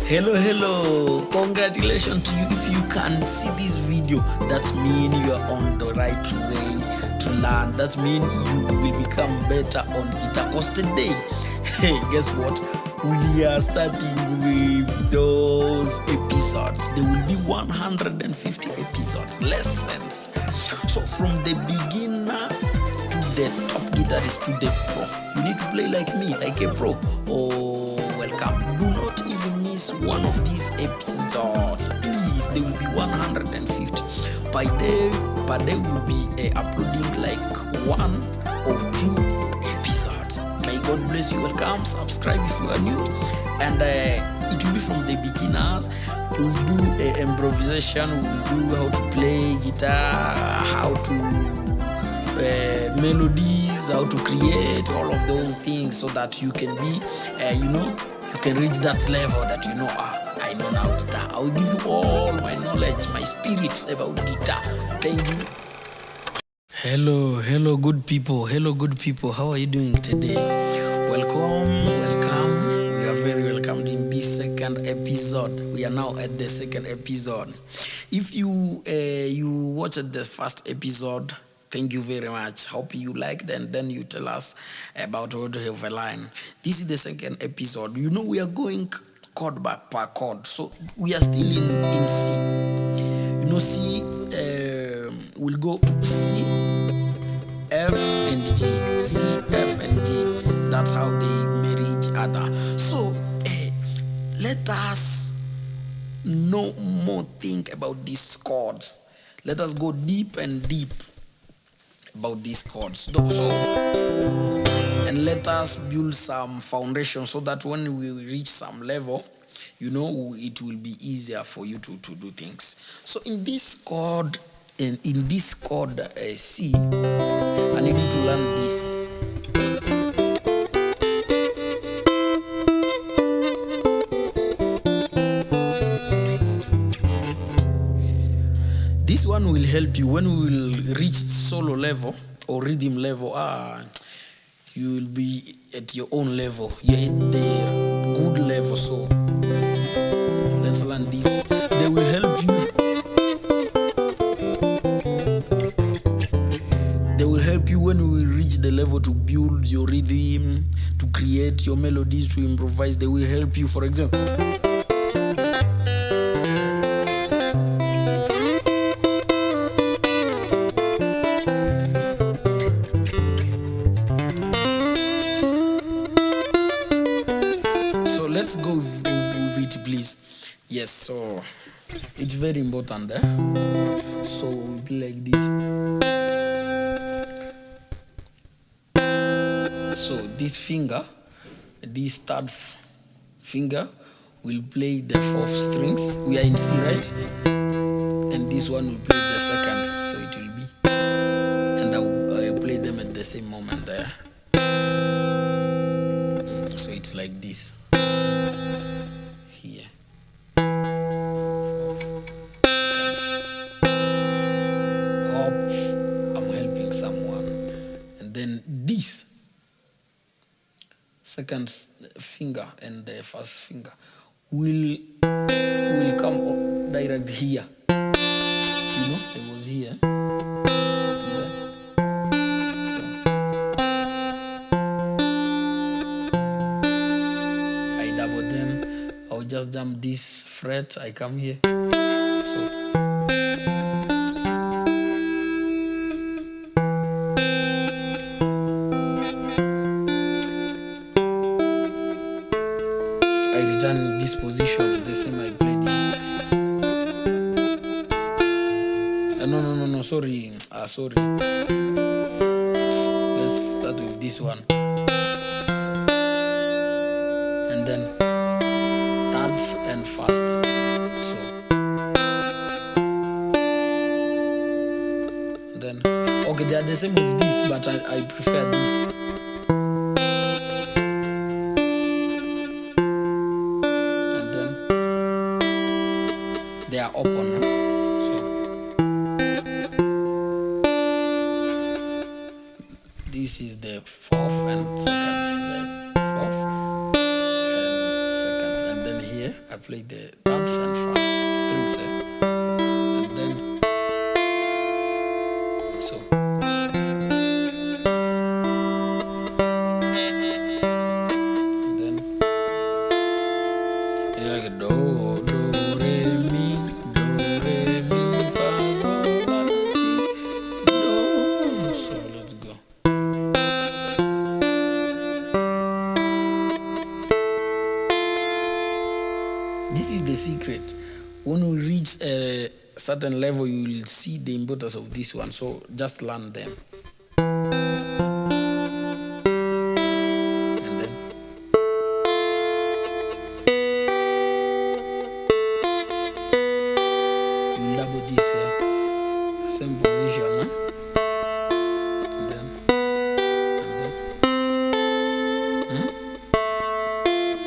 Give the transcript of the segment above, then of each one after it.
Hello, congratulations to you. If you can see this video, that means you are on the right way to learn. That means you will become better on guitar. Cause today, hey, guess what, we are starting with those episodes. There will be 150 episodes, lessons. So from the beginner to the top guitarist to the pro, you need to play like me, like a pro. Oh, welcome. Do not even miss one of these episodes, please. There will be 150 per day will be uploading like 1 or 2 episodes. May God bless you. Welcome, subscribe if you are new, and it will be from the beginners. We'll do improvisation, we'll do how to play guitar, how to melodies, how to create all of those things, so that you can be you can reach that level that I know now guitar. I will give you all my knowledge, my spirits about guitar. Thank you. Hello good people, how are you doing today? Welcome. We are very welcome in this second episode. We are now at the second episode. If you watched the first episode, thank you very much. Hope you liked, and then you tell us about what you have a line. This is the second episode. We are going chord by per chord. So we are still in C. C, we'll go C, F and G. C, F and G. That's how they marry each other. So let us know more think about these chords. Let us go deep and deep about these chords. So, and let us build some foundation, so that when we reach some level, it will be easier for you to do things. So in this chord, C, I need you to learn this. This one will help you when we will reach solo level or rhythm level. You will be at your own level. You're at the good level. So let's learn this. They will help you. They will help you when we reach the level to build your rhythm, to create your melodies, to improvise. They will help you. For example, let's go with it, please. Yes, so it's very important. So we'll play like this. So this finger, this third finger, will play the 4th strings. We are in C, right? And this one will play the second. So it will be, and I will play them at the same moment there. So it's like this. Here. Hope I'm helping someone. And then this second finger and the first finger will come direct here. It was here. I'll just jump this fret, I come here. So I return in this position, the same I played it. No, sorry. Let's start with this one. And then third and first. So then they are the same with this, but I prefer this. And then they are open. So this is the 4th and 2nd, the 4th and 2nd, and then here I I play the third and first strings, and then so. And then like do re mi fa sol la ti do. So let's go. This is the secret. When we reach a certain level, you will see the importance of this one. So just learn them. And then you double this here. Same position, huh? And then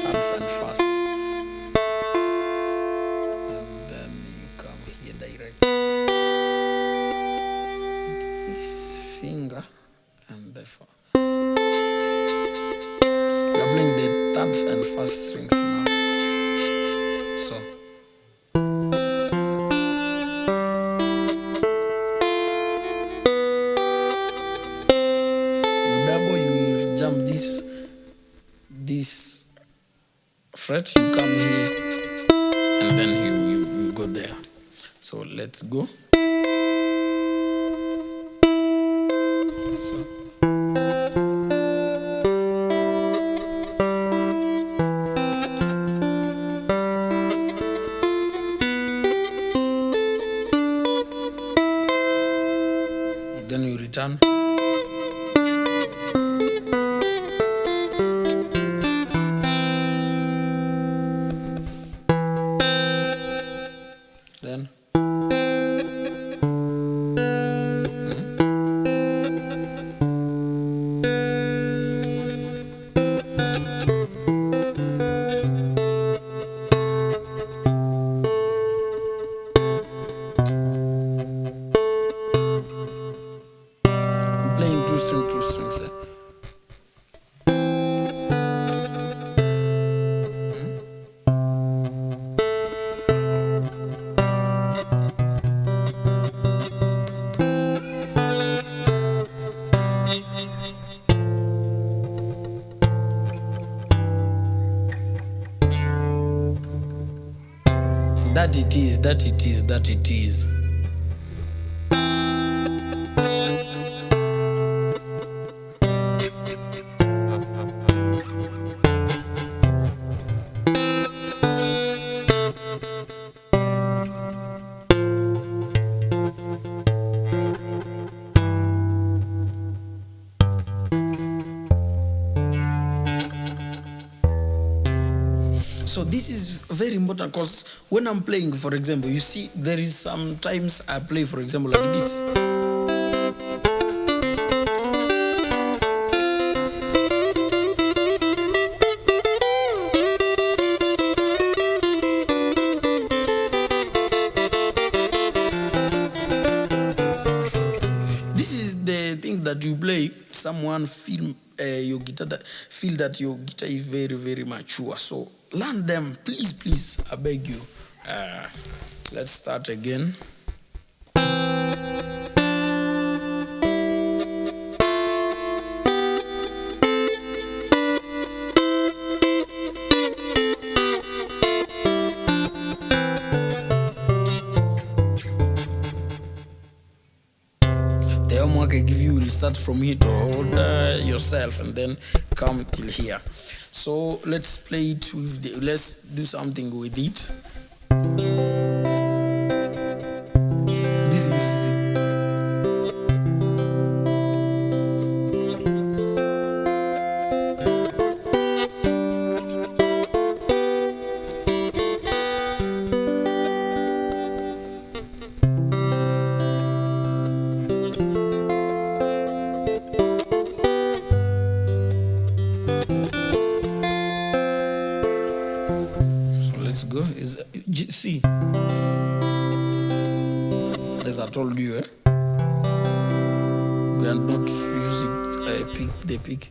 third and first. Finger and therefore we are playing the third and first strings now. So you double, you will jump this fret, you come here, and then you go there. So let's go. So then you return. Then playing two strings. That it is. So this is very important because when I'm playing, for example, you see there is sometimes I play, for example, like this. This is the things that you play. Someone feel your guitar feel that your guitar is very, very mature. So learn them, please. I beg you. Let's start again. The homework I give you will start from here to hold yourself and then come till here. So let's play it with let's do something with it. This is go is C. As I told you, we are not using the pick.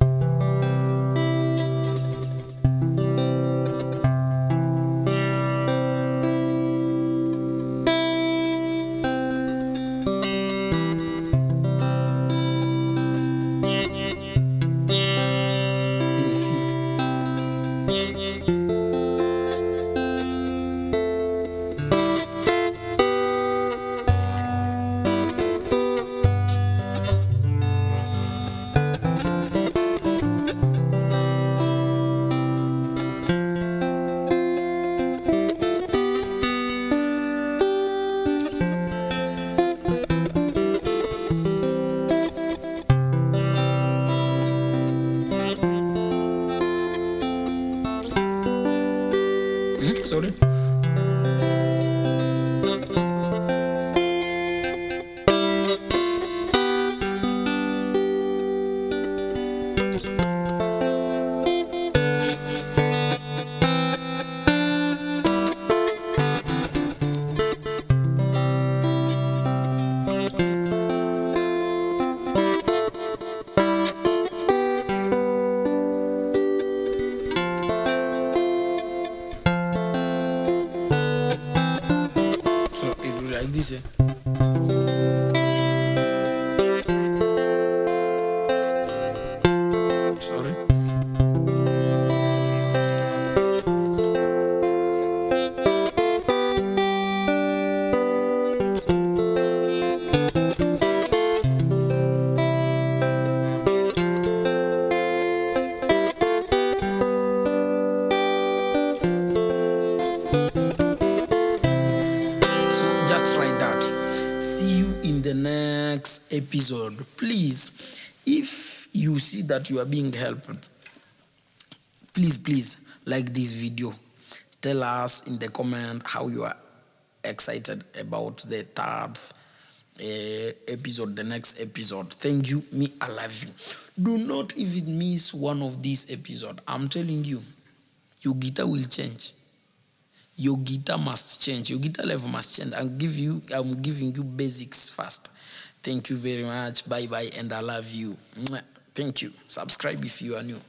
Sorry. So it will like this. Sorry. So just try that. See you in the next episode. Please, if you see that you are being helped, please like this video. Tell us in the comment how you are excited about the third episode, the next episode. Thank you. Me, I love you. Do not even miss one of these episodes. I'm telling you, your guitar will change. Your guitar must change. Your guitar level must change. I'm giving you basics first. Thank you very much. Bye bye, and I love you. Thank you. Subscribe if you are new.